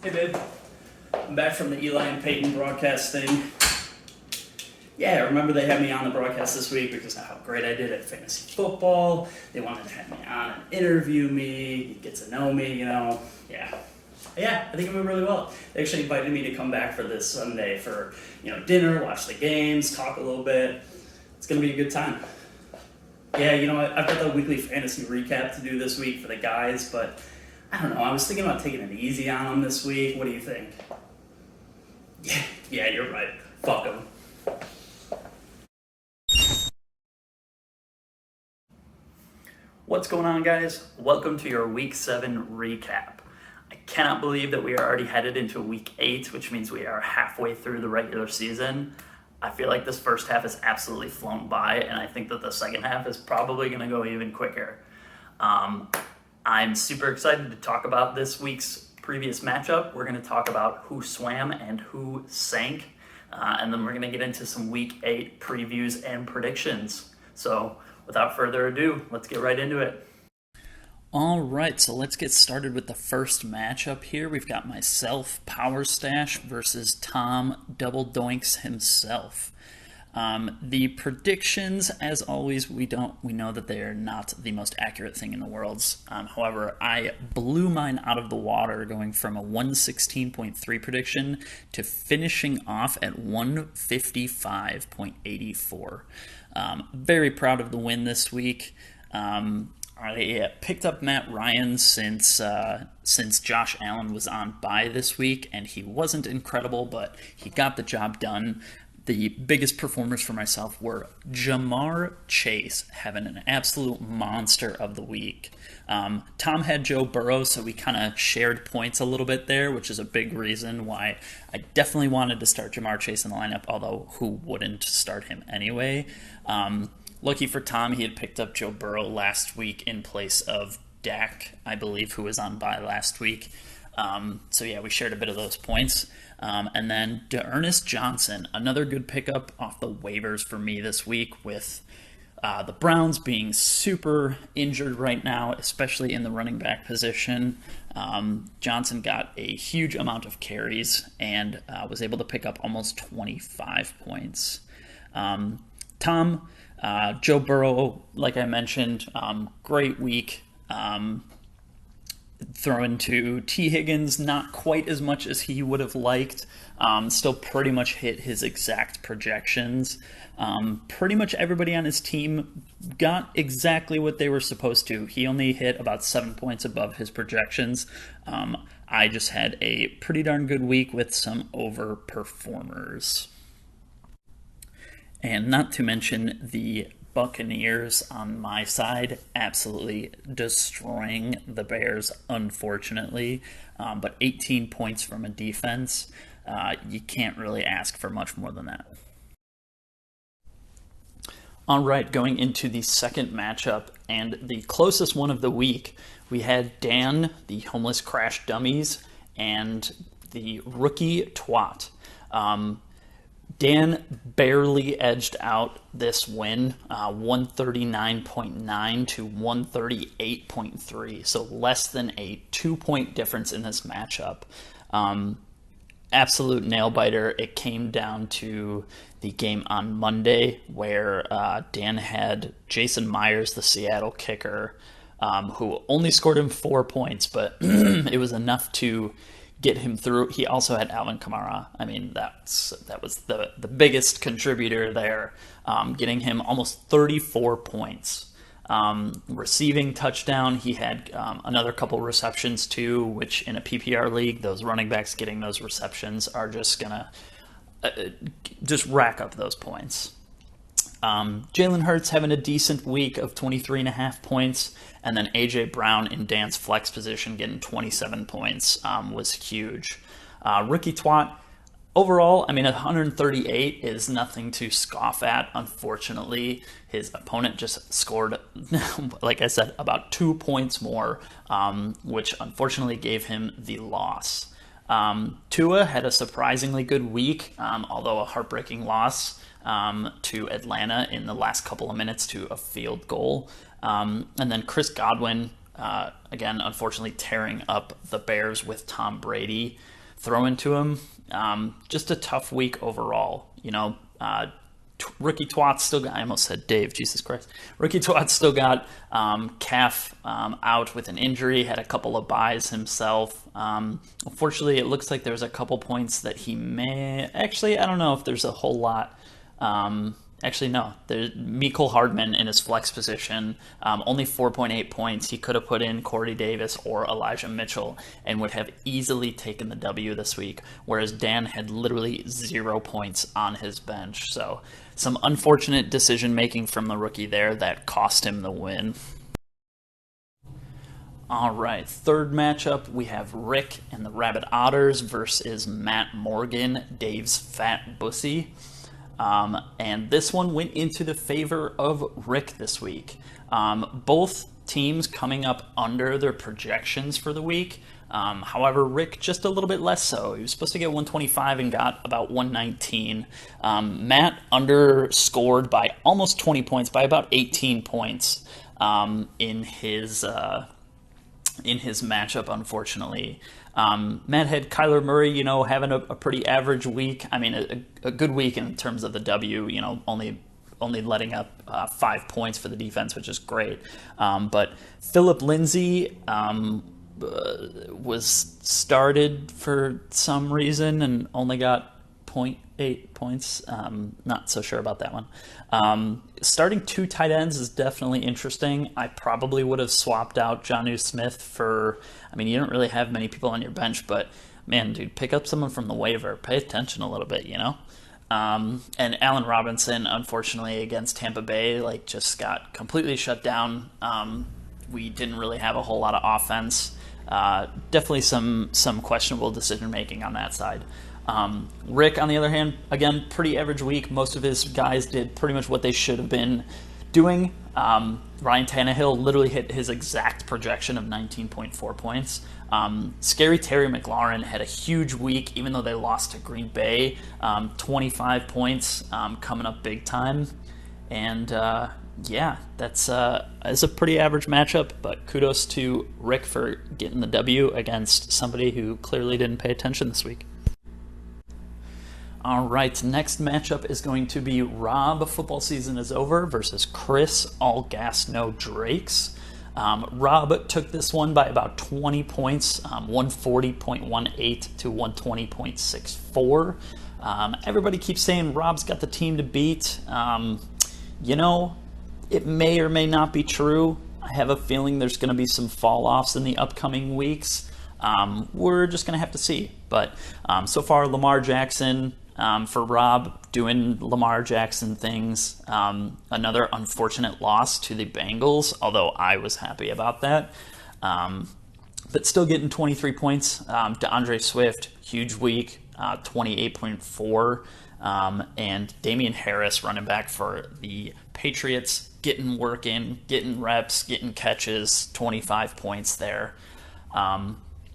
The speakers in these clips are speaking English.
Hey, babe. I'm back from the Eli and Peyton broadcast thing. Yeah, I remember they had me on the broadcast this week because of how great I did at fantasy football. They wanted to have me on and interview me, get to know me, Yeah. Yeah, I think I'm doing really well. They actually invited me to come back for this Sunday for, dinner, watch the games, talk a little bit. It's going to be a good time. Yeah, I've got the weekly fantasy recap to do this week for the guys, but I don't know. I was thinking about taking it easy on them this week. What do you think? Yeah, you're right. Fuck them. What's going on, guys? Welcome to your Week 7 recap. I cannot believe that we are already headed into Week 8, which means we are halfway through the regular season. I feel like this first half has absolutely flown by, and I think that the second half is probably going to go even quicker. I'm super excited to talk about this week's previous matchup. We're going to talk about who swam and who sank, and then we're going to get into some Week 8 previews and predictions. So without further ado, let's get right into it. All right, so let's get started with the first matchup here. We've got myself, Power Stash, versus Tom Double Doinks himself. The predictions, as always, we know that they are not the most accurate thing in the world. However, I blew mine out of the water, going from a 116.3 prediction to finishing off at 155.84. Very proud of the win this week. I picked up Matt Ryan since Josh Allen was on bye this week, and he wasn't incredible, but he got the job done. The biggest performers for myself were Ja'Marr Chase, having an absolute monster of the week. Tom had Joe Burrow, so we kind of shared points a little bit there, which is a big reason why I definitely wanted to start Ja'Marr Chase in the lineup, although who wouldn't start him anyway? Lucky for Tom, he had picked up Joe Burrow last week in place of Dak, I believe, who was on bye last week. So yeah, we shared a bit of those points. And then D'Ernest Johnson, another good pickup off the waivers for me this week, with the Browns being super injured right now, especially in the running back position. Johnson got a huge amount of carries and was able to pick up almost 25 points. Tom, Joe Burrow, like I mentioned, great week. Throwing to T. Higgins, not quite as much as he would have liked. Still pretty much hit his exact projections. Pretty much everybody on his team got exactly what they were supposed to. He only hit about 7 points above his projections. I just had a pretty darn good week with some overperformers. And not to mention the Buccaneers on my side, absolutely destroying the Bears, unfortunately. But 18 points from a defense, you can't really ask for much more than that. All right, going into the second matchup and the closest one of the week, we had Dan, the Homeless Crash Dummies, and the Rookie Twat. Dan barely edged out this win, 139.9 to 138.3, so less than a 2-point difference in this matchup. Absolute nail-biter. It came down to the game on Monday where Dan had Jason Myers, the Seattle kicker, who only scored him 4 points, but it was enough to get him through. He also had Alvin Kamara. I mean, that was the biggest contributor there, getting him almost 34 points. Receiving touchdown, he had another couple receptions too, which in a PPR league, those running backs getting those receptions are just gonna just rack up those points. Jalen Hurts having a decent week of 23.5 points, and then A.J. Brown in Dan's flex position getting 27 points was huge. Rookie Twat, overall, I mean, 138 is nothing to scoff at. Unfortunately, his opponent just scored, like I said, about 2 points more, which unfortunately gave him the loss. Tua had a surprisingly good week, although a heartbreaking loss to Atlanta in the last couple of minutes to a field goal. And then Chris Godwin Again, unfortunately, tearing up the Bears with Tom Brady throwing to him. Just a tough week overall. Rookie Twat still got, I almost said Dave, Jesus Christ. Rookie Twat still got Calf out with an injury, had a couple of buys himself. Unfortunately, it looks like there's a couple points that he may, actually, I don't know if there's a whole lot. Actually, no. There's Mecole Hardman in his flex position, only 4.8 points. He could have put in Corey Davis or Elijah Mitchell and would have easily taken the W this week, whereas Dan had literally 0 points on his bench. So some unfortunate decision-making from the rookie there that cost him the win. All right, third matchup, we have Rick and the Rabbit Otters versus Matt Morgan, Dave's Fat Bussy. And this one went into the favor of Rick this week. Both teams coming up under their projections for the week. However, Rick just a little bit less so. He was supposed to get 125 and got about 119. Matt underscored by almost 20 points, by about 18 points in his matchup, unfortunately. Matt had Kyler Murray, having a pretty average week. I mean, a good week in terms of the W, only letting up 5 points for the defense, which is great. But Philip Lindsay was started for some reason and only got 0.8 points. Not so sure about that one. Starting 2 tight ends is definitely interesting. I probably would have swapped out Jonnu Smith for, you don't really have many people on your bench, but man, dude, pick up someone from the waiver. Pay attention a little bit, And Allen Robinson, unfortunately, against Tampa Bay, just got completely shut down. We didn't really have a whole lot of offense. Definitely some questionable decision making on that side. Rick, on the other hand, again, pretty average week. Most of his guys did pretty much what they should have been doing. Ryan Tannehill literally hit his exact projection of 19.4 points. Scary Terry McLaurin had a huge week, even though they lost to Green Bay. 25 points coming up big time. And that's a pretty average matchup, but kudos to Rick for getting the W against somebody who clearly didn't pay attention this week. All right, next matchup is going to be Rob, football season is over, versus Chris, all gas, no Drakes. Rob took this one by about 20 points, 140.18 to 120.64. Everybody keeps saying Rob's got the team to beat. It may or may not be true. I have a feeling there's going to be some fall-offs in the upcoming weeks. We're just going to have to see. But so far, Lamar Jackson for Rob doing Lamar Jackson things. Another unfortunate loss to the Bengals, although I was happy about that. But still getting 23 points. DeAndre Swift, huge week, 28.4. And Damian Harris, running back for the Patriots, getting work in, getting reps, getting catches, 25 points there.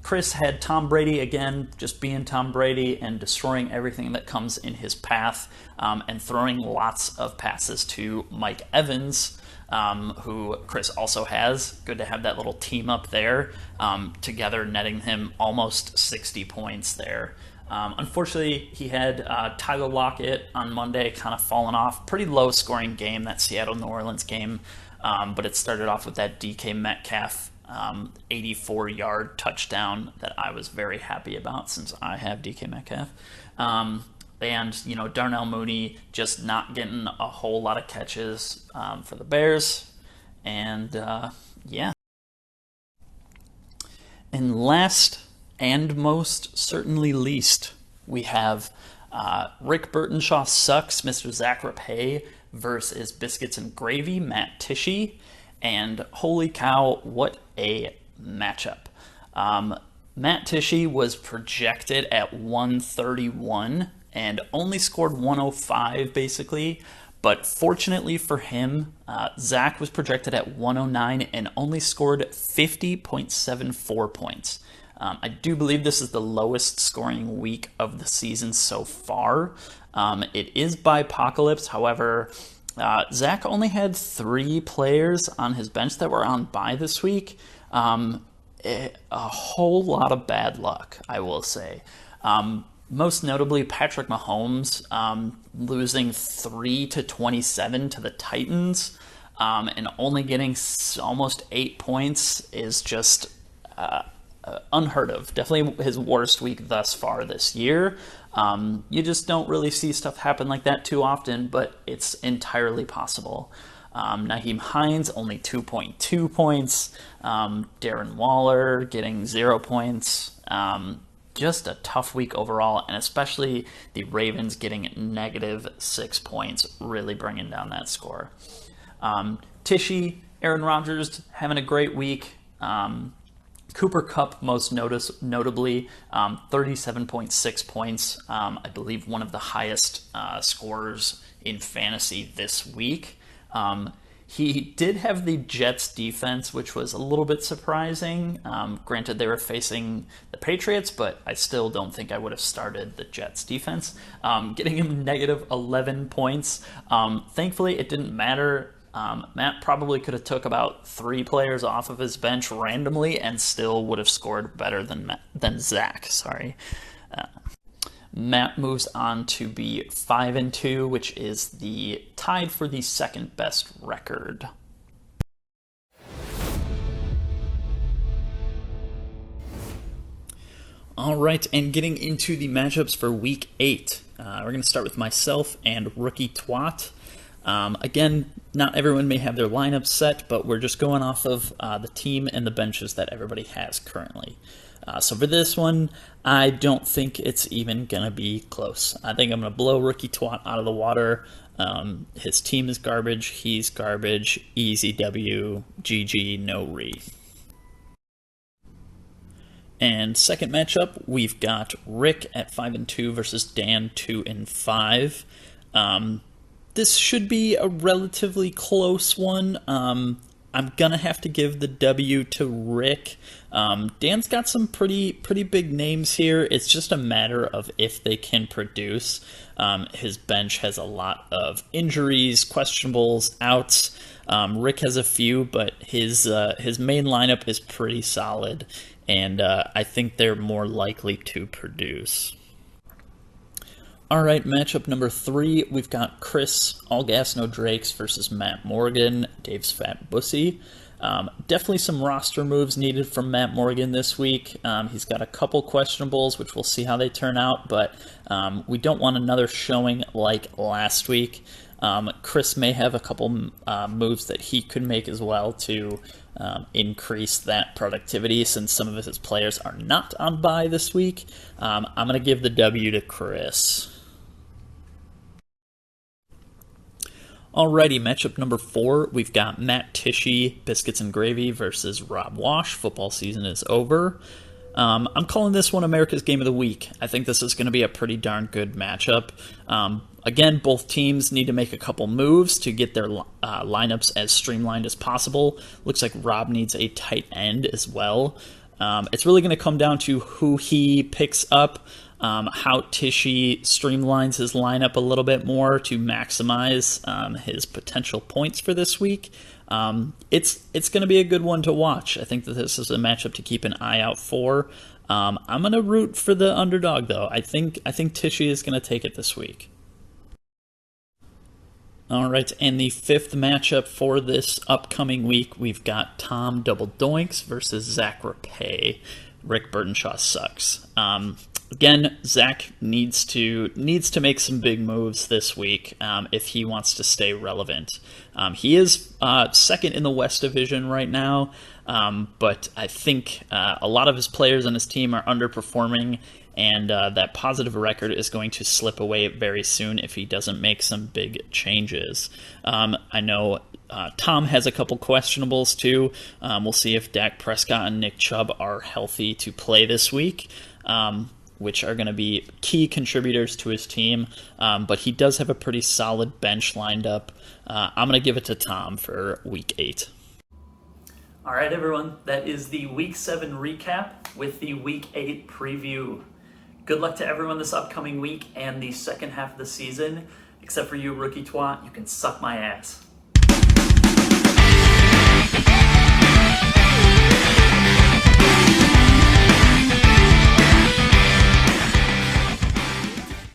Chris had Tom Brady again, just being Tom Brady and destroying everything that comes in his path, and throwing lots of passes to Mike Evans, who Chris also has. Good to have that little team up there, together netting him almost 60 points there. Unfortunately, he had Tyler Lockett on Monday kind of falling off. Pretty low scoring game, that Seattle-New Orleans game, but it started off with that DK Metcalf 84-yard touchdown that I was very happy about since I have DK Metcalf. And, Darnell Mooney just not getting a whole lot of catches for the Bears. And, And last and most certainly least, we have Rick Burtonshaw Sucks, Mr. Zach Rapay versus Biscuits and Gravy, Matt Tishy. And holy cow, what a matchup. Matt Tishy was projected at 131 and only scored 105 basically. But fortunately for him, Zach was projected at 109 and only scored 50.74 points. I do believe this is the lowest scoring week of the season so far. It is by Apocalypse, however, Zach only had 3 players on his bench that were on bye this week. A whole lot of bad luck, I will say. Most notably, Patrick Mahomes losing 3-27 to the Titans, and only getting almost 8 points is just unheard of. Definitely his worst week thus far this year. You just don't really see stuff happen like that too often, but it's entirely possible. Nyheim Hines only 2.2 points. Darren Waller getting 0 points. Just a tough week overall, and especially the Ravens getting -6 points, really bringing down that score. Tishy, Aaron Rodgers having a great week. Cooper Kupp, most notably, 37.6 points. I believe one of the highest scorers in fantasy this week. He did have the Jets defense, which was a little bit surprising. Granted, they were facing the Patriots, but I still don't think I would have started the Jets defense. Getting him -11 points. Thankfully, it didn't matter. Matt probably could have took about 3 players off of his bench randomly and still would have scored better than Zach. Sorry. Matt moves on to be 5-2, which is the tied for the second best record. All right, and getting into the matchups for Week 8, we're going to start with myself and Rookie Twat. Again, not everyone may have their lineup set, but we're just going off of the team and the benches that everybody has currently. So for this one, I don't think it's even going to be close. I think I'm going to blow Rookie Twat out of the water. His team is garbage. He's garbage. Easy W. GG. No re. And second matchup, we've got Rick at 5-2 versus Dan 2-5. This should be a relatively close one. I'm gonna have to give the W to Rick. Dan's got some pretty big names here. It's just a matter of if they can produce. His bench has a lot of injuries, questionables, outs. Rick has a few, but his main lineup is pretty solid, and I think they're more likely to produce. All right, matchup number 3, we've got Chris, All Gas No Drakes versus Matt Morgan, Dave's Fat Bussy. Definitely some roster moves needed from Matt Morgan this week. He's got a couple questionables, which we'll see how they turn out, but we don't want another showing like last week. Chris may have a couple moves that he could make as well to increase that productivity, since some of his players are not on bye this week. I'm going to give the W to Chris. Alrighty, matchup number 4, we've got Matt Tishy, Biscuits and Gravy versus Rob Wash. Football season is over. I'm calling this one America's Game of the Week. I think this is going to be a pretty darn good matchup. Again, both teams need to make a couple moves to get their lineups as streamlined as possible. Looks like Rob needs a tight end as well. It's really going to come down to who he picks up, how Tishy streamlines his lineup a little bit more to maximize his potential points for this week. It's going to be a good one to watch. I think that this is a matchup to keep an eye out for. I'm going to root for the underdog, though. I think Tishy is going to take it this week. All right, and the 5th matchup for this upcoming week, we've got Tom Double Doinks versus Zach Rapay. Rick Burdenshaw sucks. Again, Zach needs to make some big moves this week if he wants to stay relevant. He is second in the West Division right now, but I think a lot of his players on his team are underperforming, and that positive record is going to slip away very soon if he doesn't make some big changes. I know Tom has a couple questionables too. We'll see if Dak Prescott and Nick Chubb are healthy to play this week, which are going to be key contributors to his team. But he does have a pretty solid bench lined up. I'm going to give it to Tom for Week 8. All right, everyone. That is the Week 7 recap with the Week 8 preview. Good luck to everyone this upcoming week and the second half of the season. Except for you, Rookie Twat, you can suck my ass.